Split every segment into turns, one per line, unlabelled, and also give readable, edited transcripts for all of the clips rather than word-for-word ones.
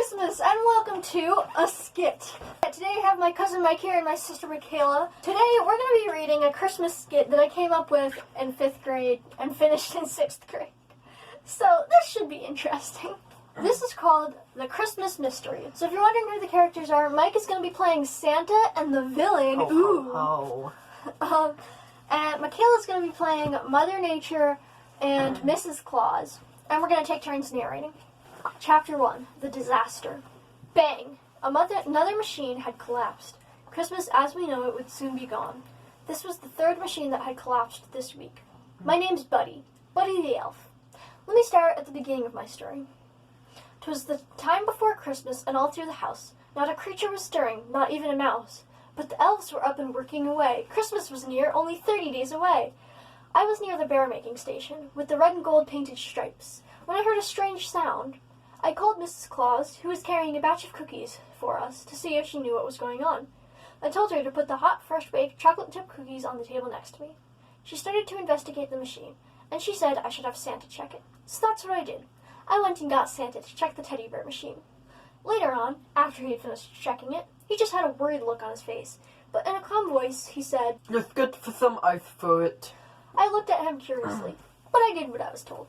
Christmas and welcome to a skit. Today I have my cousin Mike here and my sister Michaela. Today we're going to be reading a Christmas skit that I came up with in 5th grade and finished in 6th grade. So this should be interesting. This is called The Christmas Mystery. So if you're wondering who the characters are, Mike is going to be playing Santa and the villain. And Michaela's going to be playing Mother Nature and Mrs. Claus. And we're going to take turns narrating. Chapter 1, The Disaster. Bang! Another machine had collapsed. Christmas as we know it would soon be gone. This was the third machine that had collapsed this week. My name's Buddy. Buddy the Elf. Let me start at the beginning of my story. 'Twas the time before Christmas, and all through the house, not a creature was stirring, not even a mouse. But the elves were up and working away. Christmas was near, only 30 days away. I was near the bear-making station, with the red and gold painted stripes, when I heard a strange sound. I called Mrs. Claus, who was carrying a batch of cookies for us, to see if she knew what was going on. I told her to put the hot, fresh-baked chocolate-chip cookies on the table next to me. She started to investigate the machine, and she said I should have Santa check it. So that's what I did. I went and got Santa to check the teddy bear machine. Later on, after he had finished checking it, he just had a worried look on his face, but in a calm voice, he said,
"Let's get for some ice for it."
I looked at him curiously, but I did what I was told.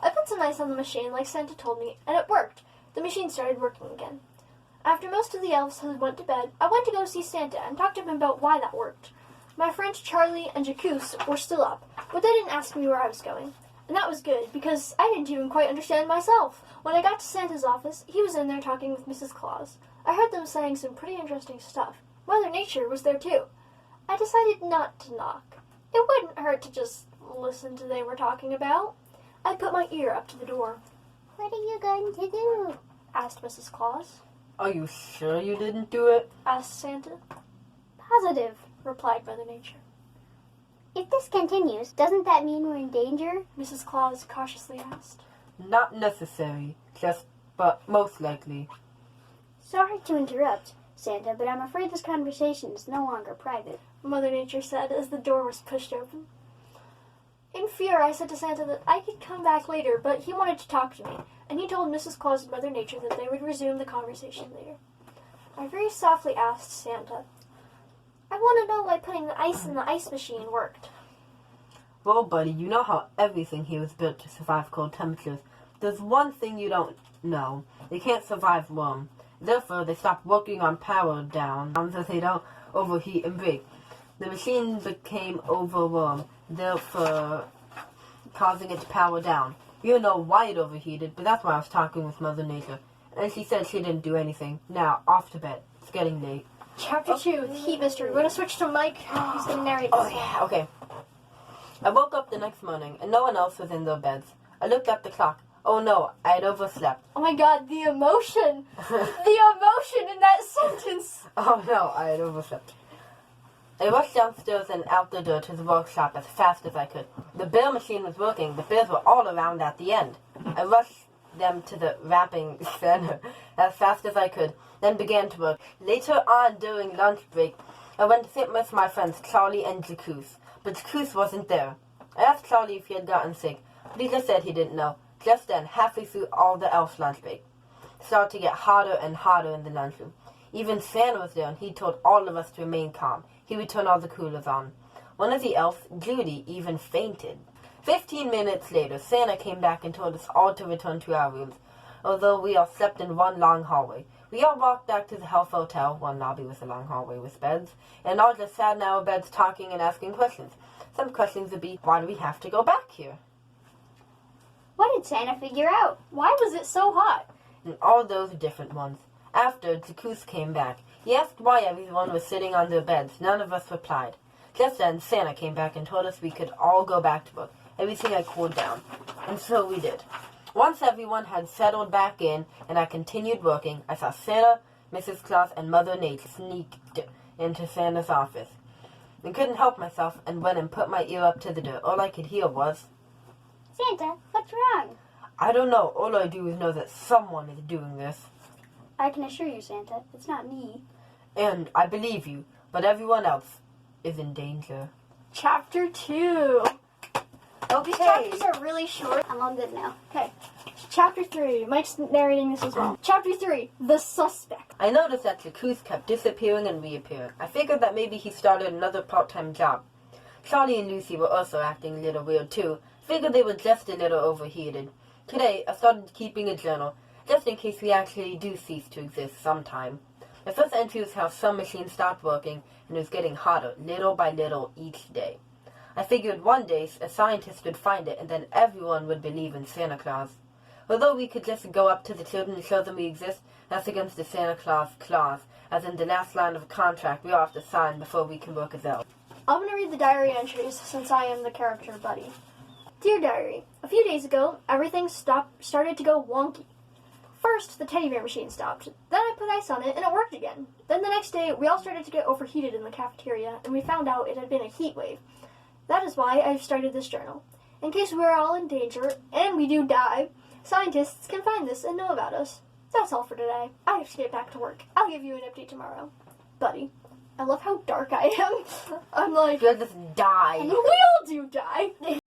I put some ice on the machine like Santa told me, and it worked. The machine started working again. After most of the elves had went to bed, I went to go see Santa and talk to him about why that worked. My friends Charlie and Jacques were still up, but they didn't ask me where I was going. And that was good, because I didn't even quite understand myself. When I got to Santa's office, he was in there talking with Mrs. Claus. I heard them saying some pretty interesting stuff. Mother Nature was there too. I decided not to knock. It wouldn't hurt to just listen to what they were talking about. I put my ear up to the door.
"What are you going to do?"
asked Mrs. Claus.
"Are you sure you didn't do it?"
asked Santa. Positive, replied Mother Nature.
"If this continues, doesn't that mean we're in danger?"
Mrs. Claus cautiously asked.
"Not necessary, but most likely."
"Sorry to interrupt, Santa, but I'm afraid this conversation is no longer private,"
Mother Nature said as the door was pushed open. In fear, I said to Santa that I could come back later, but he wanted to talk to me, and he told Mrs. Claus and Mother Nature that they would resume the conversation later. I very softly asked Santa, "I want to know why putting the ice in the ice machine worked."
"Well, buddy, you know how everything here was built to survive cold temperatures. There's one thing you don't know. They can't survive warm. Therefore, they stop working on power down so they don't overheat and break. The machine became overwarm, therefore causing it to power down. You don't know why it overheated, but that's why I was talking with Mother Nature. And she said she didn't do anything. Now, off to bed. It's getting late."
Chapter 2, The Heat Mystery. We're going to switch to Mike, who's going to narrate this.
Oh, yeah, okay. I woke up the next morning, and no one else was in their beds. I looked at the clock. Oh no, I had overslept.
Oh my god, the emotion! The emotion in that sentence!
Oh no, I had overslept. I rushed downstairs and out the door to the workshop as fast as I could. The bear machine was working. The bears were all around at the end. I rushed them to the wrapping center as fast as I could, then began to work. Later on, during lunch break, I went to sit with my friends Charlie and Jacques, but Jacques wasn't there. I asked Charlie if he had gotten sick, but he just said he didn't know. Just then, halfway through all the elf lunch break, it started to get hotter and hotter in the lunchroom. Even Santa was there, and he told all of us to remain calm. He would turn all the coolers on. One of the elves, Judy, even fainted. 15 minutes later, Santa came back and told us all to return to our rooms, although we all slept in one long hallway. We all walked back to the Health Hotel, one lobby with a long hallway with beds, and all just sat in our beds talking and asking questions. Some questions would be, why do we have to go back here?
"What did Santa figure out?"
Why was it so hot?
And all those different ones. After, Jacques came back. He asked why everyone was sitting on their beds. None of us replied. Just then, Santa came back and told us we could all go back to work. Everything had cooled down. And so we did. Once everyone had settled back in, and I continued working, I saw Santa, Mrs. Claus, and Mother Nature sneak into Santa's office. I couldn't help myself and went and put my ear up to the door. All I could hear was,
"Santa, what's wrong?"
"I don't know. All I do is know that someone is doing this.
"I can assure you, Santa, it's not me."
And I believe you, but everyone else is in danger."
Chapter 2, These
Okay.
chapters are really short.
I'm all good now.
Okay. Chapter 3. Mike's narrating this as well. Chapter 3. The Suspect.
I noticed that Jacuz kept disappearing and reappearing. I figured that maybe he started another part-time job. Charlie and Lucy were also acting a little weird too. Figured they were just a little overheated. Today, I started keeping a journal, just in case we actually do cease to exist sometime. My first entry was how some machines stopped working, and it was getting hotter, little by little, each day. I figured one day a scientist would find it, and then everyone would believe in Santa Claus. Although we could just go up to the children and show them we exist, that's against the Santa Claus clause, as in the last line of a contract we all have to sign before we can work as elves.
I'm going to read the diary entries since I am the character buddy. Dear Diary, a few days ago, everything started to go wonky. First, the teddy bear machine stopped. Then I put ice on it and it worked again. Then the next day, we all started to get overheated in the cafeteria and we found out it had been a heat wave. That is why I've started this journal. In case we are all in danger and we do die, scientists can find this and know about us. That's all for today. I have to get back to work. I'll give you an update tomorrow. Buddy. I love how dark I am. I'm like,
You'll just die.
we all do die.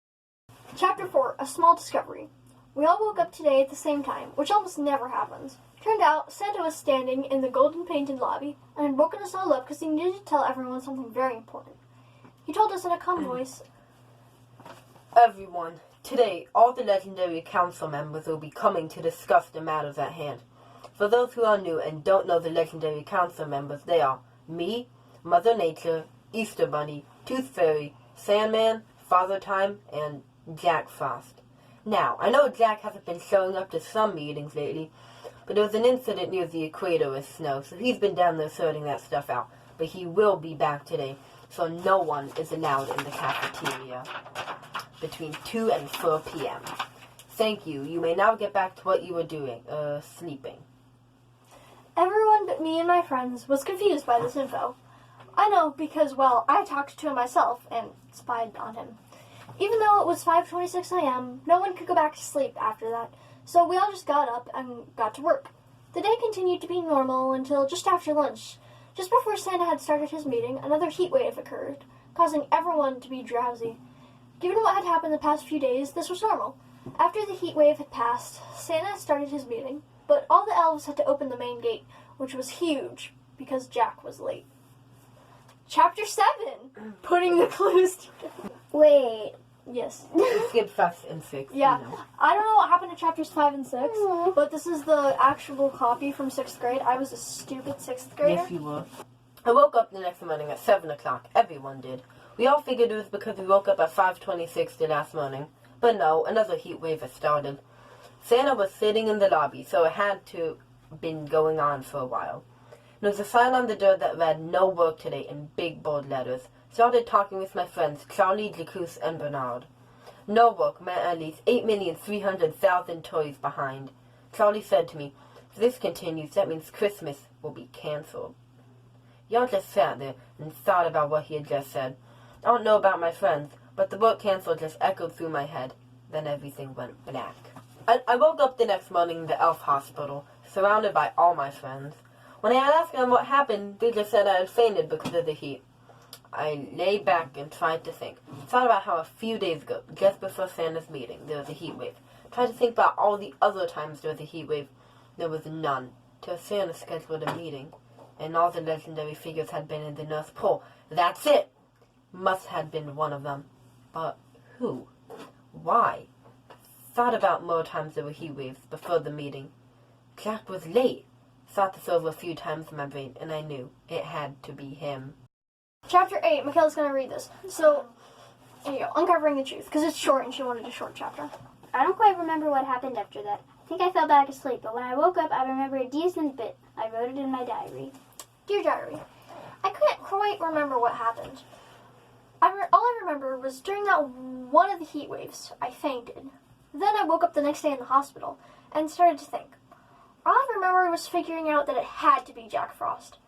Chapter 4, A Small Discovery. We all woke up today at the same time, which almost never happens. Turned out, Santa was standing in the golden painted lobby and had woken us all up because he needed to tell everyone something very important. He told us in a calm voice,
Everyone, today all the legendary council members will be coming to discuss the matters at hand. For those who are new and don't know the legendary council members, they are me, Mother Nature, Easter Bunny, Tooth Fairy, Sandman, Father Time, and Jack Frost. Now, I know Jack hasn't been showing up to some meetings lately, but there was an incident near the equator with snow, so he's been down there sorting that stuff out. But he will be back today, so no one is allowed in the cafeteria between 2 and 4 p.m. Thank you. You may now get back to what you were doing, sleeping.
everyone but me and my friends was confused by this info. I know because, well, I talked to him myself and spied on him. Even though it was 5:26 a.m., no one could go back to sleep after that, so we all just got up and got to work. The day continued to be normal until just after lunch. Just before Santa had started his meeting, another heat wave occurred, causing everyone to be drowsy. Given what had happened the past few days, this was normal. After the heat wave had passed, Santa started his meeting, but all the elves had to open the main gate, which was huge, because Jack was late. Chapter 7! Putting the clues together.
Wait.
Yes.
Skip 5 and 6.
Yeah.
You know.
I don't know what happened to chapters 5 and 6, but this is the actual copy from 6th grade. I was a stupid 6th grader.
Yes, you were. I woke up the next morning at 7 o'clock. Everyone did. We all figured it was because we woke up at 5:26 the last morning. But no, another heat wave had started. Santa was sitting in the lobby, so it had to been going on for a while. There was a sign on the door that read, "No work today," in big bold letters. Started talking with my friends, Charlie, Jacuz, and Bernard. No work meant at least 8,300,000 toys behind. Charlie said to me, "If this continues, that means Christmas will be cancelled." Y'all just sat there and thought about what he had just said. I don't know about my friends, but the word cancel just echoed through my head. Then everything went black. I woke up the next morning in the elf hospital, surrounded by all my friends. When I asked them what happened, they just said I had fainted because of the heat. I lay back and tried to think. Thought about how a few days ago, just before Santa's meeting, there was a heat wave. Tried to think about all the other times there was a heat wave. There was none. Till Santa scheduled a meeting, and all the legendary figures had been in the North Pole. That's it! Must have been one of them. But who? Why? Thought about more times there were heat waves before the meeting. Jack was late. Thought this over a few times in my brain, and I knew it had to be him.
Chapter 8, Michaela's going to read this. So, here you go, Uncovering the Truth, because it's short and she wanted a short chapter.
I don't quite remember what happened after that. I think I fell back asleep, but when I woke up, I remember a decent bit. I wrote it in my diary.
Dear Diary, I couldn't quite remember what happened. All I remember was during that one of the heat waves, I fainted. Then I woke up the next day in the hospital and started to think. All I remember was figuring out that it had to be Jack Frost.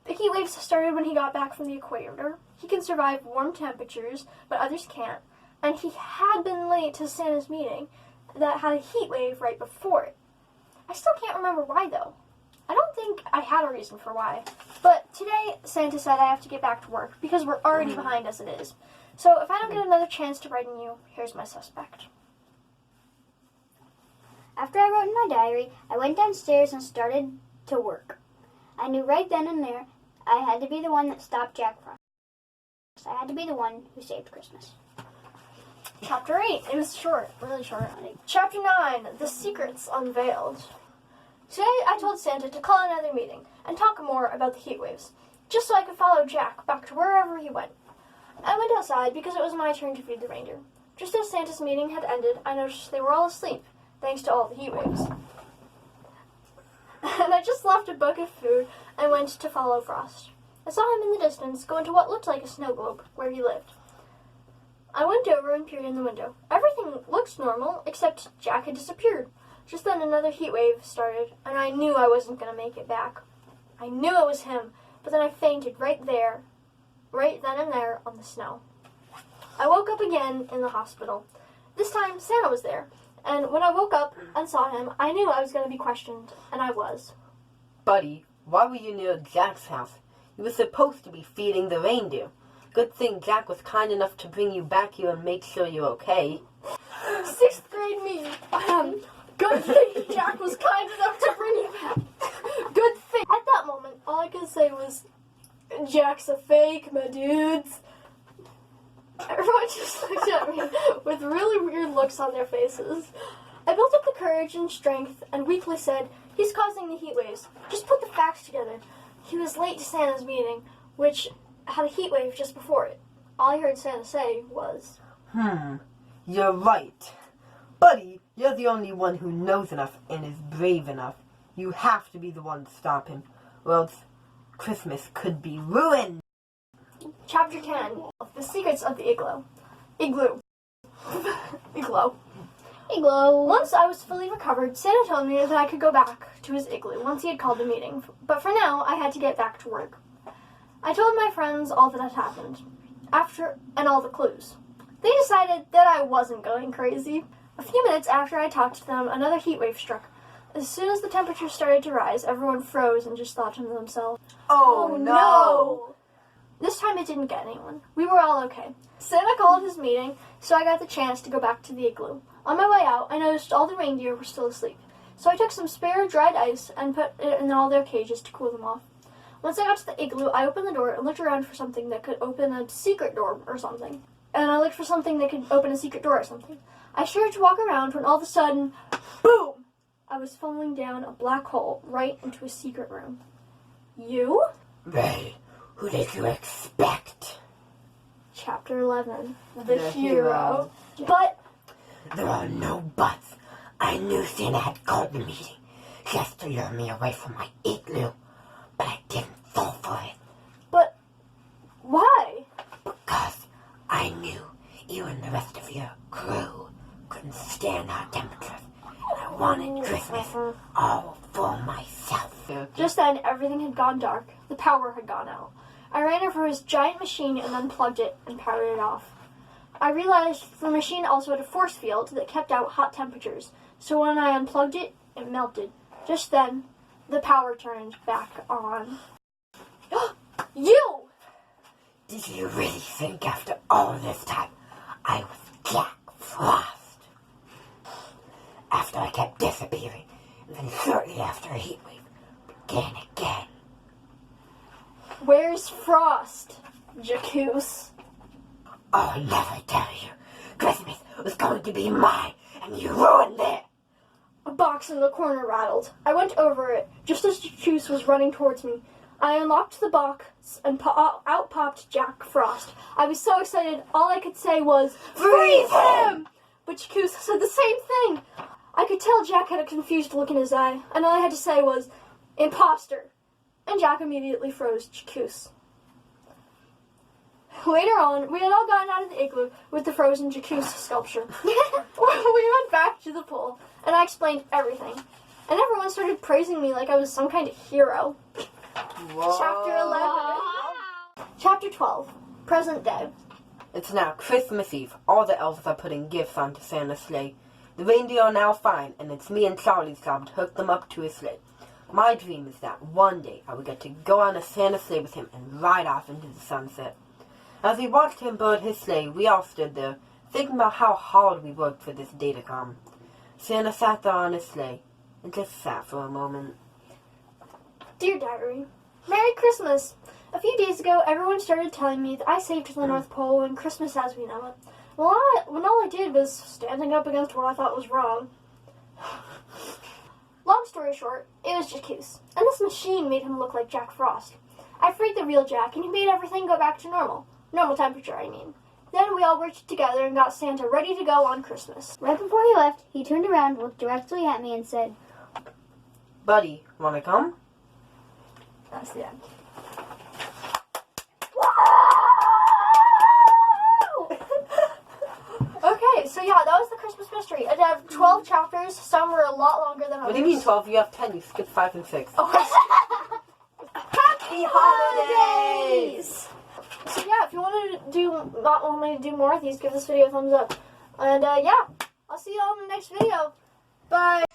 The heat waves started when he got back from the equator. He can survive warm temperatures, but others can't. And he had been late to Santa's meeting that had a heat wave right before it. I still can't remember why, though. I don't think I had a reason for why. But today, Santa said I have to get back to work because we're already behind as it is. So if I don't get another chance to write in you, here's my suspect.
After I wrote in my diary, I went downstairs and started to work. I knew right then and there I had to be the one that stopped Jack Frost. I had to be the one who saved Christmas.
Chapter 8. It was short, really short. Chapter 9. The Secrets Unveiled. Today I told Santa to call another meeting and talk more about the heat waves, just so I could follow Jack back to wherever he went. I went outside because it was my turn to feed the reindeer. Just as Santa's meeting had ended, I noticed they were all asleep, thanks to all the heat waves. And I just left a bucket of food and went to follow Frost. I saw him in the distance go into what looked like a snow globe where he lived. I went over and peered in the window. Everything looked normal, except Jack had disappeared. Just then another heat wave started, and I knew I wasn't going to make it back. I knew it was him, but then I fainted right then and there on the snow. I woke up again in the hospital. This time Santa was there, and when I woke up and saw him, I knew I was going to be questioned, and I was.
Buddy, why were you near Jack's house? You were supposed to be feeding the reindeer. Good thing Jack was kind enough to bring you back here and make sure you're okay.
6th grade me. Good thing Jack was kind enough to bring you back. Good thing. At that moment, all I could say was, Jack's a fake, my dudes. Everyone just looked at me with really weird looks on their faces. I built up the courage and strength and weakly said, he's causing the heat waves. Just put the facts together. He was late to Santa's meeting, which had a heat wave just before it. All I heard Santa say was,
You're right. Buddy, you're the only one who knows enough and is brave enough. You have to be the one to stop him, or else Christmas could be ruined.
Chapter 10. The Secrets of the Igloo. Igloo. Once I was fully recovered, Santa told me that I could go back to his igloo once he had called the meeting. But for now, I had to get back to work. I told my friends all that had happened, and all the clues. They decided that I wasn't going crazy. A few minutes after I talked to them, another heat wave struck. As soon as the temperature started to rise, everyone froze and just thought to themselves,
Oh no!
This time it didn't get anyone. We were all okay. Santa called his meeting, so I got the chance to go back to the igloo. On my way out, I noticed all the reindeer were still asleep. So I took some spare dried ice and put it in all their cages to cool them off. Once I got to the igloo, I opened the door and looked around for something that could open a secret door or something. I started to walk around when all of a sudden, boom! I was falling down a black hole right into a secret room. You?
Ray, who did you expect?
Chapter 11. The hero. But
there are no buts. I knew Santa had called the meeting just to lure me away from my igloo, but I didn't fall for it.
But why?
Because I knew you and the rest of your crew couldn't stand our temperatures, and I wanted Christmas all for myself.
Just then, everything had gone dark. The power had gone out. I ran over his giant machine and unplugged it and powered it off. I realized the machine also had a force field that kept out hot temperatures, so when I unplugged it, it melted. Just then, the power turned back on. You!
Did you really think after all this time I was Jack Frost? After I kept disappearing, and then shortly after a heat wave began again.
Where's Frost, Jacuz?
I'll never tell you. Christmas was going to be mine, and you ruined it.
A box in the corner rattled. I went over it, just as Jacuz was running towards me. I unlocked the box, and out popped Jack Frost. I was so excited, all I could say was, "Freeze him!" But Jacuz said the same thing. I could tell Jack had a confused look in his eye, and all I had to say was, "Imposter!" And Jack immediately froze Jacuz. Later on, we had all gotten out of the igloo with the frozen Jacuz sculpture. We went back to the pool, and I explained everything. And everyone started praising me like I was some kind of hero.
Whoa.
Chapter 11. Chapter 12. Present day.
It's now Christmas Eve. All the elves are putting gifts onto Santa's sleigh. The reindeer are now fine, and it's me and Charlie's job to hook them up to his sleigh. My dream is that one day I will get to go on a Santa sleigh with him and ride off into the sunset. As we watched him build his sleigh, we all stood there, thinking about how hard we worked for this day to come. Santa sat there on his sleigh and just sat for a moment.
Dear Diary, Merry Christmas! A few days ago, everyone started telling me that I saved the North Pole and Christmas as we know it. When all I did was standing up against what I thought was wrong. Long story short, it was Jacques, and this machine made him look like Jack Frost. I freed the real Jack, and he made everything go back to normal. Normal temperature, I mean. Then we all worked together and got Santa ready to go on Christmas.
Right before he left, he turned around, looked directly at me, and said,
Buddy, wanna come?
That's the end. Okay, so yeah, that was the Christmas mystery. It had 12 chapters. Some were a lot longer than others.
What do you mean 12? You have 10. You skipped 5 and 6.
Oh,
Happy holidays!
So yeah, if you want me to do more of these, give this video a thumbs up. And yeah, I'll see you all in the next video. Bye!